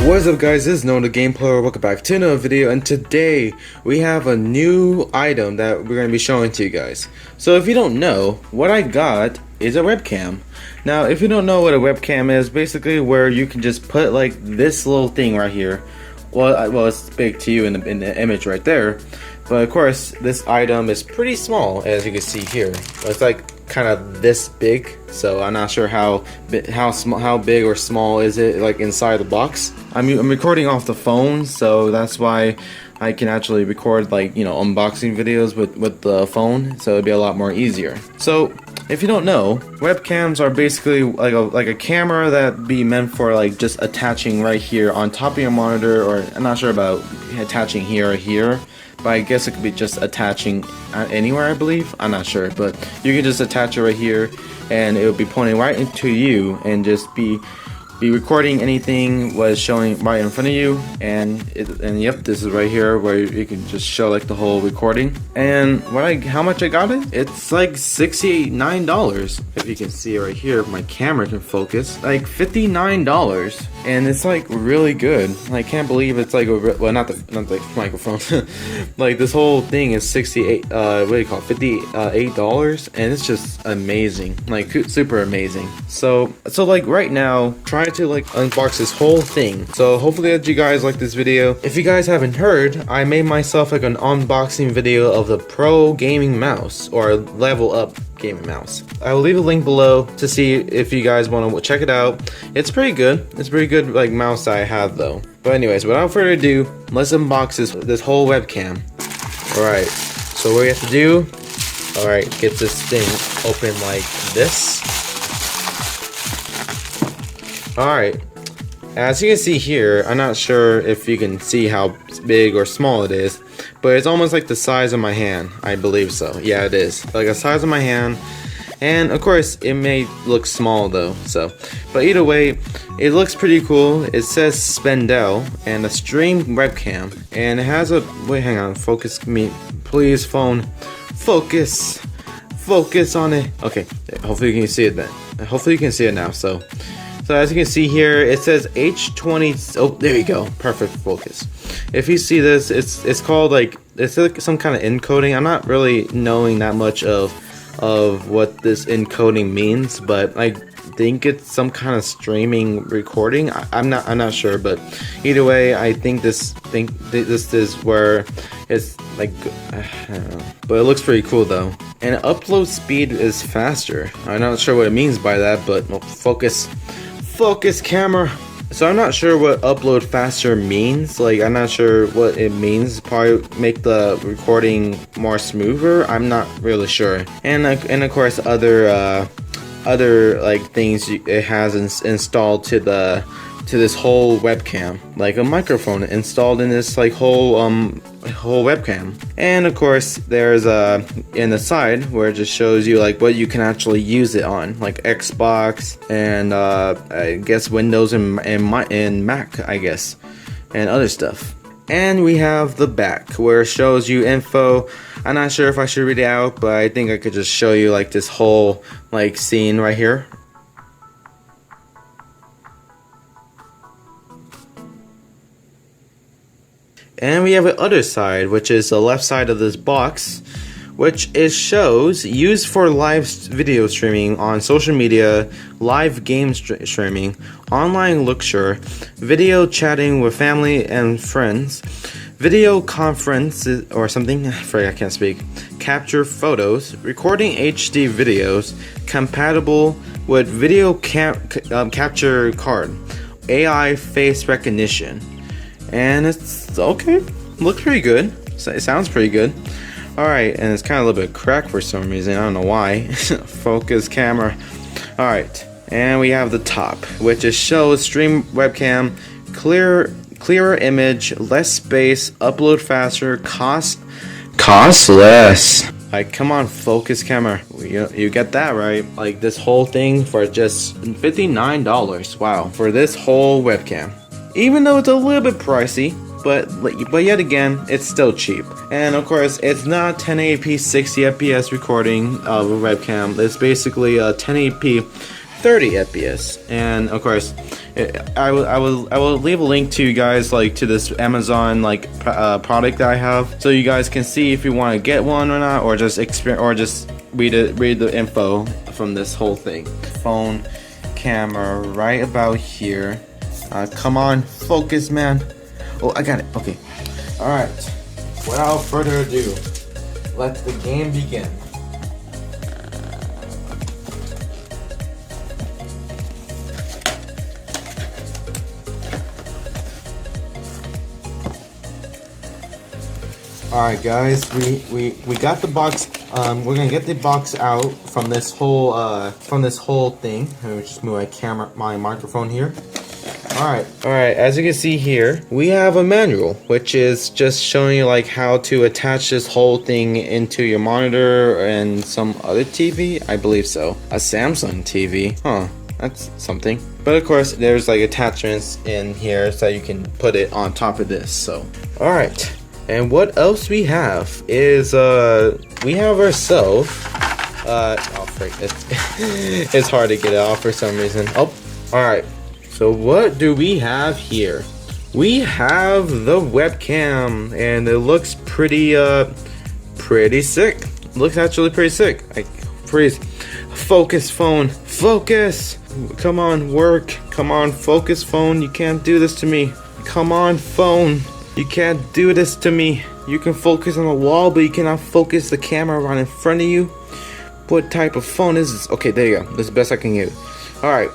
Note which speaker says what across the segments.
Speaker 1: What's up guys, this is Noahthegameplayer. Welcome back to another video, and today we have a new item that we're going to be showing to you guys. So if you don't know, what I got is a webcam. Now if you don't know what a webcam is, basically where you can just put like this little thing right here. Well it's big to you in the image right there, but of course this item is pretty small, as you can see here. It's like kind of this big, so I'm not sure how big or small is it like inside the box. I'm recording off the phone, so that's why I can actually record, like, you know, unboxing videos with the phone, so it'd be a lot more easier. So if you don't know, webcams are basically like a camera that be meant for like just attaching right here on top of your monitor, or I'm not sure about attaching here or here, but I guess it could be just attaching anywhere, I believe. I'm not sure, but you can just attach it right here and it will be pointing right into you and just be recording anything was showing right in front of you. And yep, this is right here where you can just show like the whole recording. And how much I got it? It's like $69. If you can see right here, if my camera can focus, like $59, and it's like really good. I can't believe it's like well, not the microphone. Like this whole thing is 68. What do you call it? $58, and it's just amazing. Like super amazing. So like right now, try to like unbox this whole thing. So hopefully that you guys like this video. If you guys haven't heard, I made myself like an unboxing video of the Pro gaming mouse, or LVLUP gaming mouse. I will leave a link below to see if you guys want to check it out. It's pretty good. It's pretty good like mouse I have though. But anyways, without further ado, let's unbox this whole webcam. Alright, so what we have to do, alright, get this thing open like this. Alright, as you can see here, I'm not sure if you can see how big or small it is, but it's almost like the size of my hand. I believe so. Yeah, it is. Like the size of my hand. And of course, it may look small though, so. But either way, it looks pretty cool. It says Spendel and a stream webcam. And it has a, wait, hang on, focus me. Please, phone. Focus. Focus on it. Okay, hopefully you can see it then. Hopefully you can see it now, so as you can see here, it says H20. Oh, there you go. Perfect focus. If you see this, it's called like, it's like some kind of encoding. I'm not really knowing that much of what this encoding means, but I think it's some kind of streaming recording. I'm not sure, but either way, I think this is where it's like, I don't know, but it looks pretty cool though. And upload speed is faster. I'm not sure what it means by that, but well, focus camera. So I'm not sure what upload faster means. Like, I'm not sure what it means. Probably make the recording more smoother. I'm not really sure. And of course other like things it has installed to this whole webcam, like a microphone installed in this like whole webcam. And of course there's in the side where it just shows you like what you can actually use it on, like Xbox and I guess Windows and Mac, I guess, and other stuff. And we have the back where it shows you info. I'm not sure if I should read it out, but I think I could just show you like this whole like scene right here. And we have the other side, which is the left side of this box, which shows used for live video streaming on social media, live game streaming, online lecture, video chatting with family and friends, video conference or something, I can't speak, capture photos, recording HD videos, compatible with video capture card, AI face recognition. And it's okay, looks pretty good. It sounds pretty good. Alright, and it's kind of a little bit cracked for some reason, I don't know why. Focus camera. Alright, and we have the top, which is shows stream webcam, clearer image, less space, upload faster, cost costs less. Like, come on, focus camera. You get that right. Like, this whole thing for just $59. Wow, for this whole webcam. Even though it's a little bit pricey, but yet again, it's still cheap. And of course, it's not 1080p 60 FPS recording of a webcam. It's basically a 1080p 30 FPS. And of course, I will leave a link to you guys, like, to this Amazon product that I have, so you guys can see if you want to get one or not, or just read the info from this whole thing. Phone camera right about here. Come on, focus, man. Oh, I got it. Okay. All right. Without further ado, let the game begin. Alright guys, we got the box. We're gonna get the box out from this whole thing. Let me just move my microphone here. Alright, as you can see here, we have a manual, which is just showing you like how to attach this whole thing into your monitor and some other TV, I believe so. A Samsung TV, huh, that's something. But of course, there's like attachments in here so you can put it on top of this, so. Alright. And what else we have is, we have ourselves, oh frick, it's hard to get it off for some reason. Oh, alright, so what do we have here? We have the webcam, and it looks pretty sick. It looks actually pretty sick. Freeze. Focus phone, focus! Come on, work, come on, focus phone, you can't do this to me. Come on, phone. You can't do this to me. You can focus on the wall, but you cannot focus the camera right in front of you. What type of phone is this? Okay, there you go. This is the best I can get. Alright.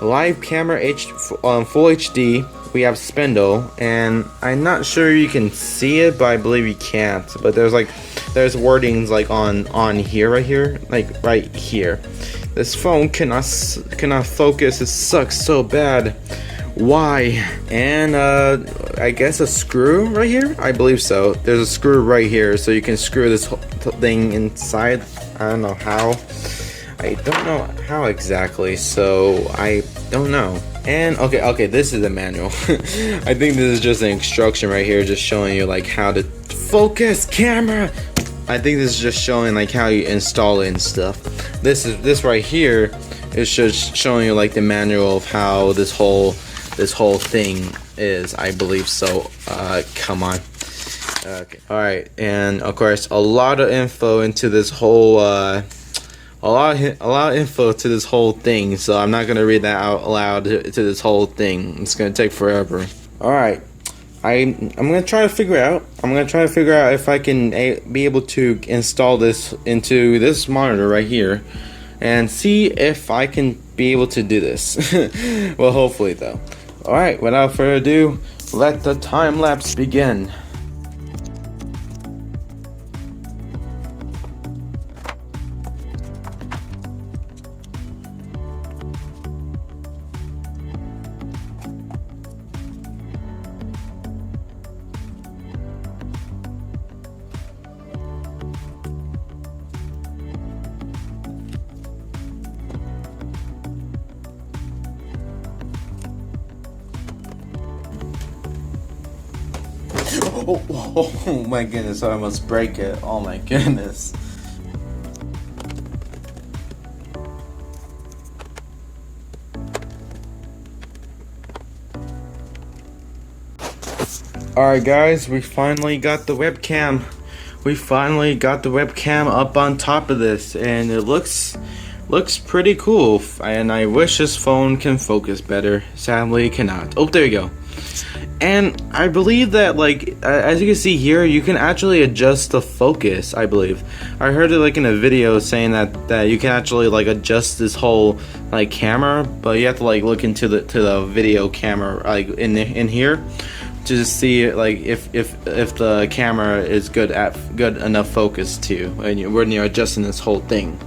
Speaker 1: Live camera full HD. We have spindle, and I'm not sure you can see it, but I believe you can't. But there's wordings like on here, right here, like right here. This phone cannot focus. It sucks so bad. Why? And I guess a screw right here? I believe so. There's a screw right here, so you can screw this whole thing inside. I don't know how. I don't know how exactly, so I don't know. And okay, this is the manual. I think this is just an instruction right here, just showing you like how to focus camera. I think this is just showing like how you install it and stuff. This right here is just showing you like the manual of how this whole thing is, I believe so. Come on. Okay. Alright, and of course a lot of info into this whole a lot of info to this whole thing, so I'm not gonna read that out loud to this whole thing. It's gonna take forever. Alright. I'm gonna try to figure out if I can be able to install this into this monitor right here and see if I can be able to do this. Well, hopefully though. Alright, without further ado, let the time lapse begin. Oh my goodness, I almost break it. Oh my goodness. Alright guys, we finally got the webcam. We finally got the webcam up on top of this, and it looks pretty cool. And I wish this phone can focus better. Sadly it cannot. Oh, there you go. And I believe that, like, as you can see here, you can actually adjust the focus, I believe. I heard it like in a video saying that you can actually like adjust this whole like camera, but you have to like look into the video camera like in here to just see like if the camera is good enough focus to when you're adjusting this whole thing.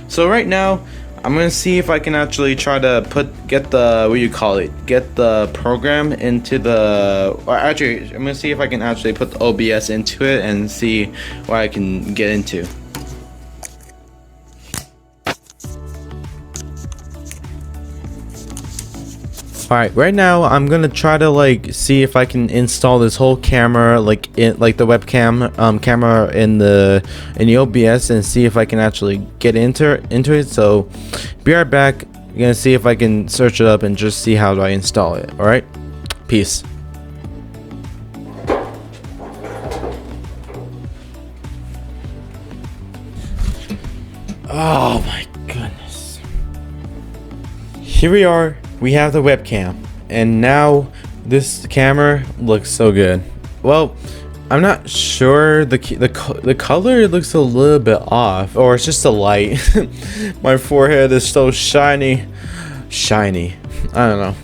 Speaker 1: So right now I'm gonna see if I can actually try to get the program into the, or actually I'm gonna see if I can actually put the OBS into it and see what I can get into. Alright, right now I'm gonna try to like see if I can install this whole camera, like the webcam camera in the OBS, and see if I can actually get into it. So be right back. I'm gonna see if I can search it up and just see how do I install it. Alright, peace. Oh my goodness. Here we are. We have the webcam, and now this camera looks so good. Well, I'm not sure, the color looks a little bit off, or it's just the light. My forehead is so shiny. I don't know,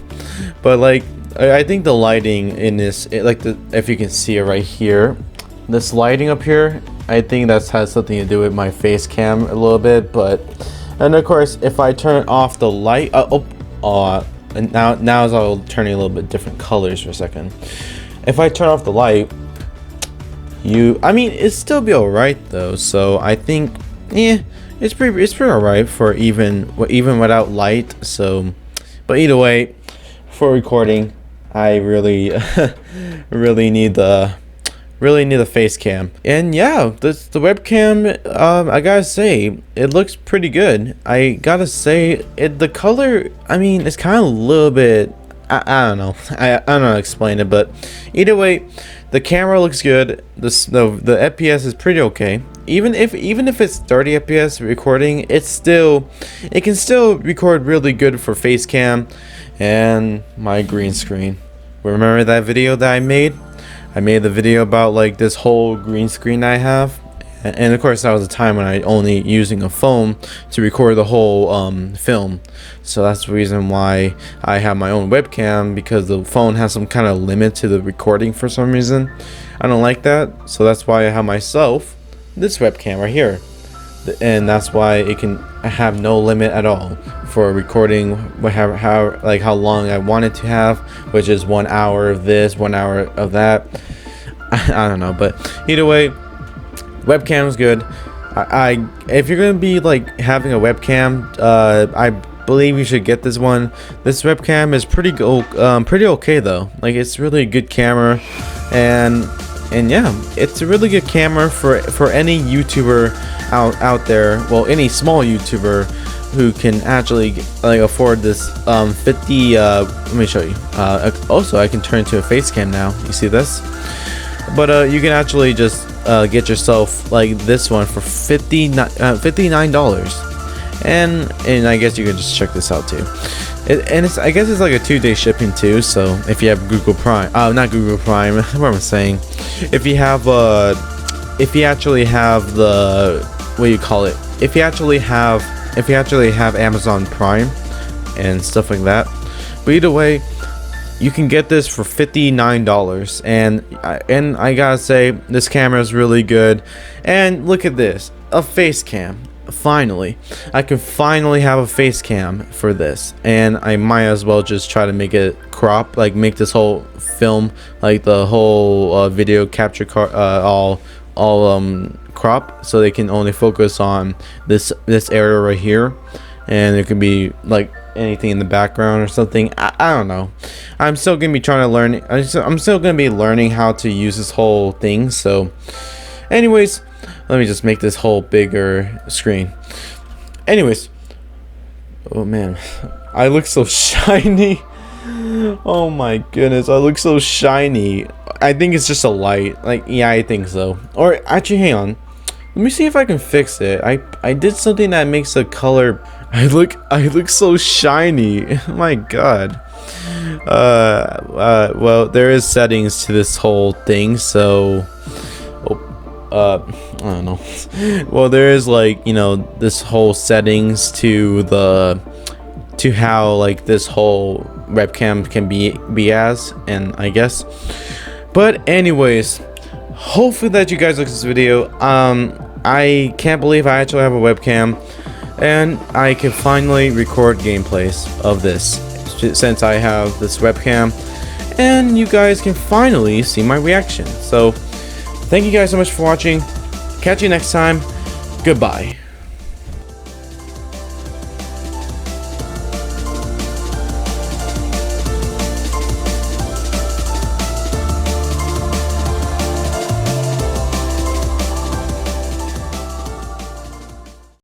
Speaker 1: but like I think the lighting in this, if you can see it right here, this lighting up here, I think that has something to do with my face cam a little bit. But and of course, if I turn off the light, and now it's all turning a little bit different colors for a second. If I turn off the light, I mean, it'd still be alright though. So I think, it's pretty alright for even without light. So, but either way, for recording, I really really need the face cam. And yeah, the webcam, I gotta say, it looks pretty good. I gotta say, the color, I mean, it's kind of a little bit, I don't know, I don't know how to explain it, but either way, the camera looks good. The FPS is pretty okay. Even if it's 30 FPS recording, it can still record really good for face cam. And my green screen, remember that video that I made the video about like this whole green screen I have, and of course that was a time when I only using a phone to record the whole film. So that's the reason why I have my own webcam, because the phone has some kind of limit to the recording for some reason. I don't like that, so that's why I have myself this webcam right here, and that's why it can have no limit at all for recording how long I want it to have, which is 1 hour of this, 1 hour of that. I don't know, but either way, webcam is good. If you're gonna be like having a webcam, I believe you should get this one. This webcam is pretty okay though. Like, it's really a good camera, and yeah, it's a really good camera for any YouTuber out there. Well, any small YouTuber who can actually like afford this 50. Let me show you. Also, I can turn into a face cam now. You see this? But you can actually just get yourself like this one for $59, and I guess you can just check this out too. I guess it's like a 2-day shipping too. So if you have Google Prime, not Google Prime, what am I saying? If you actually have the, what do you call it? If you actually have Amazon Prime and stuff like that. But either way, you can get this for $59, and I gotta say, this camera is really good. And look at this, a face cam. Finally, I can finally have a face cam for this, and I might as well just try to make it crop, like make this whole film, like the whole video capture card, all crop, so they can only focus on this area right here, and it could be like anything in the background or something. I don't know. I'm still gonna be trying to learn. I'm still gonna be learning how to use this whole thing. So anyways, let me just make this whole bigger screen. Anyways, oh man, I look so shiny. Oh my goodness, I look so shiny. I think it's just a light. Like, yeah, I think so. Or actually, hang on. Let me see if I can fix it. I did something that makes the color. I look so shiny. Oh my god. Well, there is settings to this whole thing, so I don't know. Well, there is, like, you know, this whole settings to how like this whole webcam can be as, and I guess. But anyways, hopefully that you guys like this video. I can't believe I actually have a webcam. and I can finally record gameplays of this since I have this webcam, and you guys can finally see my reaction. So thank you guys so much for watching. Catch you next time. Goodbye.